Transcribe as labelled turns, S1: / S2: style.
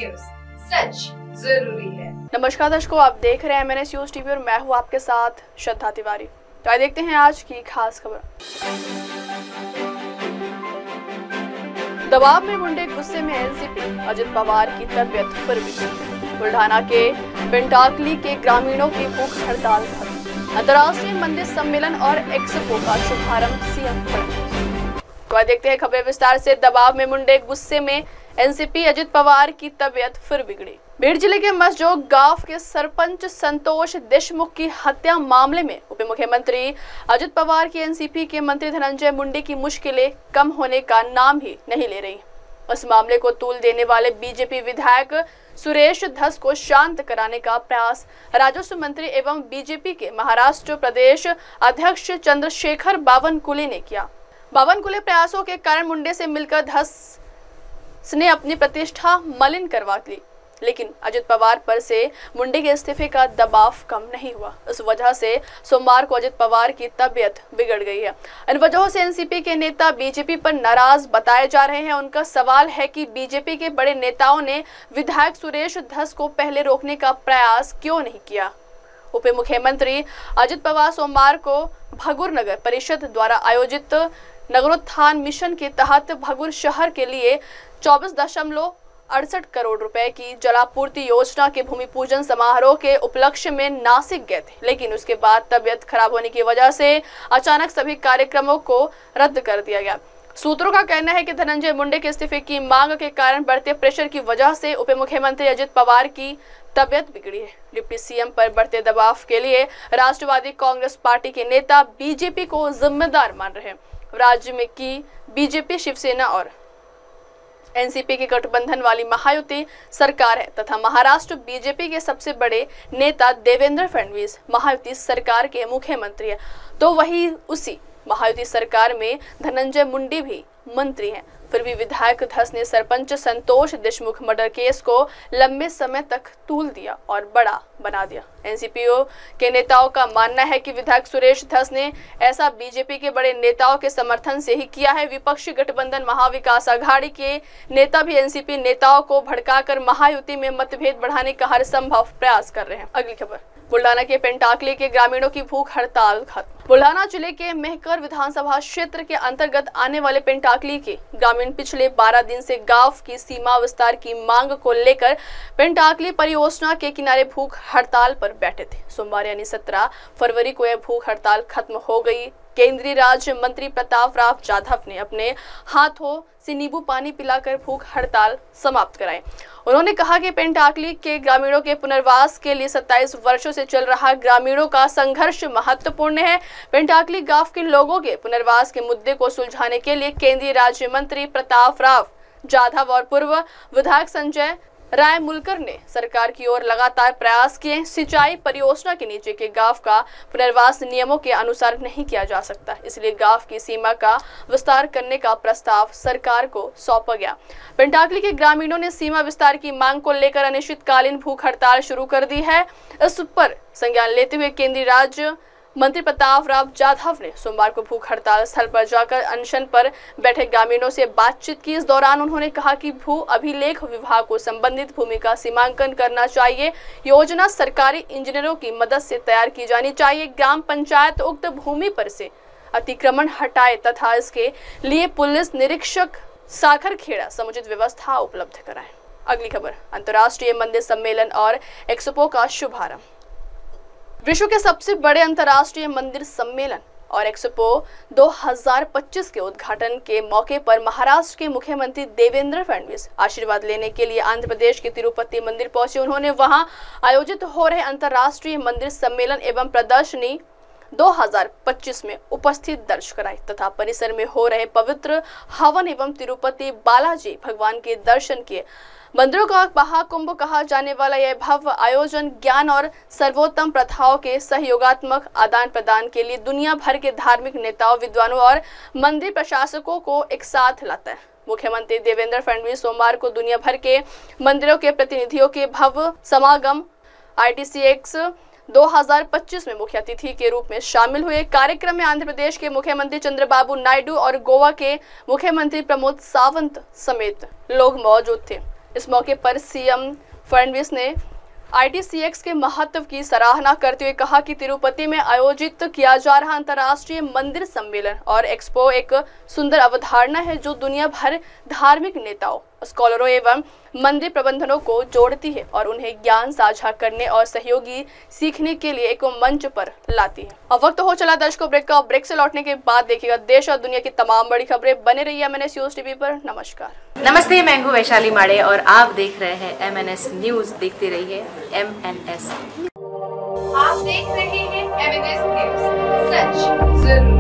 S1: News, सच जरूरी है।
S2: नमस्कार दर्शकों, आप देख रहे हैं MNS न्यूज टीवी और मैं हूं आपके साथ श्रद्धा तिवारी। तो आइए देखते हैं आज की खास खबर। दबाव में मुंडे, गुस्से में एनसीपी, अजित पवार की तबीयत फिर बिगड़ी। बुल्ढाना के पेंटाकली के ग्रामीणों की भूख हड़ताल खत्म। अंतर्राष्ट्रीय मंदिर सम्मेलन और एक्सपो का शुभारंभ सीएम फडणवीस। तो आइए देखते हैं खबरें विस्तार से। दबाव में मुंडे, गुस्से में एनसीपी, अजित पवार की तबीयत फिर बिगड़ी। बीड़ जिले के मसजोग गांव के सरपंच संतोष देशमुख की हत्या मामले में उप मुख्यमंत्री अजित पवार की एनसीपी के मंत्री धनंजय मुंडे की मुश्किलें कम होने का नाम ही नहीं ले रही। इस मामले को तूल देने वाले बीजेपी विधायक सुरेश धस को शांत कराने का प्रयास राजस्व मंत्री एवं बीजेपी के महाराष्ट्र प्रदेश अध्यक्ष चंद्रशेखर बावनकुले ने किया। बावनकुले प्रयासों के कारण मुंडे से मिलकर धस ने अपनी प्रतिष्ठा मलिन करवा ली, लेकिन अजित पवार पर से मुंडे के इस्तीफे का दबाव कम नहीं हुआ। इस वजह से सोमवार को अजित पवार की तबीयत बिगड़ गई है। इन वजहों से एनसीपी के नेता बीजेपी पर नाराज बताए जा रहे हैं। उनका सवाल है कि बीजेपी के बड़े नेताओं ने विधायक सुरेश धस को पहले रोकने का प्रयास क्यों नहीं किया। उप मुख्यमंत्री अजित पवार सोमवार को भगुर नगर परिषद द्वारा आयोजित नगरोत्थान मिशन के तहत भगुर शहर के लिए 24.68 करोड़ रुपए की जलापूर्ति योजना के भूमि पूजन समारोह के उपलक्ष्य में नासिक गए थे, लेकिन उसके बाद तबियत खराब होने की वजह से अचानक सभी कार्यक्रमों को रद्द कर दिया गया। सूत्रों का कहना है कि धनंजय मुंडे के इस्तीफे की मांग के कारण बढ़ते प्रेशर की वजह से उप मुख्यमंत्री अजित पवार की तबियत बिगड़ी है। डिप्टी सीएम पर बढ़ते दबाव के लिए राष्ट्रवादी कांग्रेस पार्टी के नेता बीजेपी को जिम्मेदार मान रहे हैं। राज्य में की बीजेपी, शिवसेना और एनसीपी के गठबंधन वाली महायुति सरकार है तथा महाराष्ट्र बीजेपी के सबसे बड़े नेता देवेंद्र फडणवीस महायुति सरकार के मुख्यमंत्री है। तो वही उसी महायुति सरकार में धनंजय मुंडे भी मंत्री हैं। फिर भी विधायक धस ने सरपंच संतोष देशमुख मर्डर केस को लंबे समय तक तूल दिया और बड़ा बना दिया। एनसीपीओ के नेताओं का मानना है कि विधायक सुरेश धस ने ऐसा बीजेपी के बड़े नेताओं के समर्थन से ही किया है। विपक्षी गठबंधन महाविकास आघाड़ी के नेता भी एनसीपी नेताओं को भड़काकर महायुति में मतभेद बढ़ाने का हर संभव प्रयास कर रहे हैं। अगली खबर, बुल्ढाना के पेंटाकली के ग्रामीणों की भूख हड़ताल खत्म। बुल्ढाना जिले के मेहकर विधानसभा क्षेत्र के अंतर्गत आने वाले पेंटाकली के ग्रामीण पिछले 12 दिन से गांव की सीमा विस्तार की मांग को लेकर पेंटाकली परियोजना के किनारे भूख हड़ताल पर बैठे थे। सोमवार यानी 17 फरवरी को यह भूख हड़ताल खत्म हो गई। केंद्रीय राज्य मंत्री प्रताप राव जाधव ने अपने हाथों से नींबू पानी पिलाकर भूख हड़ताल समाप्त कराई। उन्होंने कहा कि पेंटाकली के ग्रामीणों के पुनर्वास के लिए 27 वर्षों से चल रहा ग्रामीणों का संघर्ष महत्वपूर्ण है। पेंटाकली गांव के लोगों के पुनर्वास के मुद्दे को सुलझाने के लिए केंद्रीय राज्य मंत्री प्रताप राव जाधव और पूर्व विधायक संजय राय मुलकर ने सरकार की ओर लगातार प्रयास किए। सिंचाई परियोजना के नीचे के गांव का पुनर्वास नियमों के अनुसार नहीं किया जा सकता, इसलिए गांव की सीमा का विस्तार करने का प्रस्ताव सरकार को सौंपा गया। पेंटाकली के ग्रामीणों ने सीमा विस्तार की मांग को लेकर अनिश्चितकालीन भूख हड़ताल शुरू कर दी है। इस पर संज्ञान लेते हुए केंद्रीय राज्य मंत्री प्रताप राव जाधव ने सोमवार को भूख हड़ताल स्थल पर जाकर अनशन पर बैठे ग्रामीणों से बातचीत की। इस दौरान उन्होंने कहा कि भू अभिलेख विभाग को संबंधित भूमि का सीमांकन करना चाहिए। योजना सरकारी इंजीनियरों की मदद से तैयार की जानी चाहिए। ग्राम पंचायत उक्त भूमि पर से अतिक्रमण हटाए तथा इसके लिए पुलिस निरीक्षक साखर खेड़ा समुचित व्यवस्था उपलब्ध कराए। अगली खबर, अंतर्राष्ट्रीय मंदिर सम्मेलन और एक्सपो का शुभारंभ। विश्व के सबसे बड़े अंतर्राष्ट्रीय मंदिर सम्मेलन और एक्सपो 2025 के उद्घाटन के मौके पर महाराष्ट्र के मुख्यमंत्री देवेंद्र फडणवीस आशीर्वाद लेने के लिए आंध्र प्रदेश के तिरुपति मंदिर पहुंचे। उन्होंने वहां आयोजित हो रहे अंतर्राष्ट्रीय मंदिर सम्मेलन एवं प्रदर्शनी 2025 में उपस्थित दर्ज कराई तथा परिसर में हो रहे पवित्र हवन एवं तिरुपति बालाजी भगवान के दर्शन किए। मंदिरों का महाकुंभ कहा जाने वाला यह भव्य आयोजन ज्ञान और सर्वोत्तम प्रथाओं के सहयोगात्मक आदान प्रदान के लिए दुनिया भर के धार्मिक नेताओं, विद्वानों और मंदिर प्रशासकों को एक साथ लाता है। मुख्यमंत्री देवेंद्र फडणवीस सोमवार को दुनिया भर के मंदिरों के प्रतिनिधियों के भव्य समागम ITCX 2025 में मुख्य अतिथि के रूप में शामिल हुए। कार्यक्रम में आंध्र प्रदेश के मुख्यमंत्री चंद्रबाबू नायडू और गोवा के मुख्यमंत्री प्रमोद सावंत समेत लोग मौजूद थे। इस मौके पर सीएम फडणवीस ने ITCX के महत्व की सराहना करते हुए कहा कि तिरुपति में आयोजित किया जा रहा अंतर्राष्ट्रीय मंदिर सम्मेलन और एक्सपो एक सुंदर अवधारणा है जो दुनिया भर धार्मिक नेताओं, स्कॉलरों एवं मंदिर प्रबंधनों को जोड़ती है और उन्हें ज्ञान साझा करने और सहयोगी सीखने के लिए एक मंच पर लाती है। अब वक्त हो चला दर्शकों ब्रेक का। ब्रेक से लौटने के बाद देखिएगा देश और दुनिया की तमाम बड़ी खबरें। बने रहिए MNS न्यूज टीवी पर। नमस्कार।
S3: नमस्ते, मैं हूं वैशाली माड़े और आप देख रहे हैं MNS न्यूज। देखते रहिए MNS।
S1: आप देख रहे हैं MNS न्यूज, सच जरूर।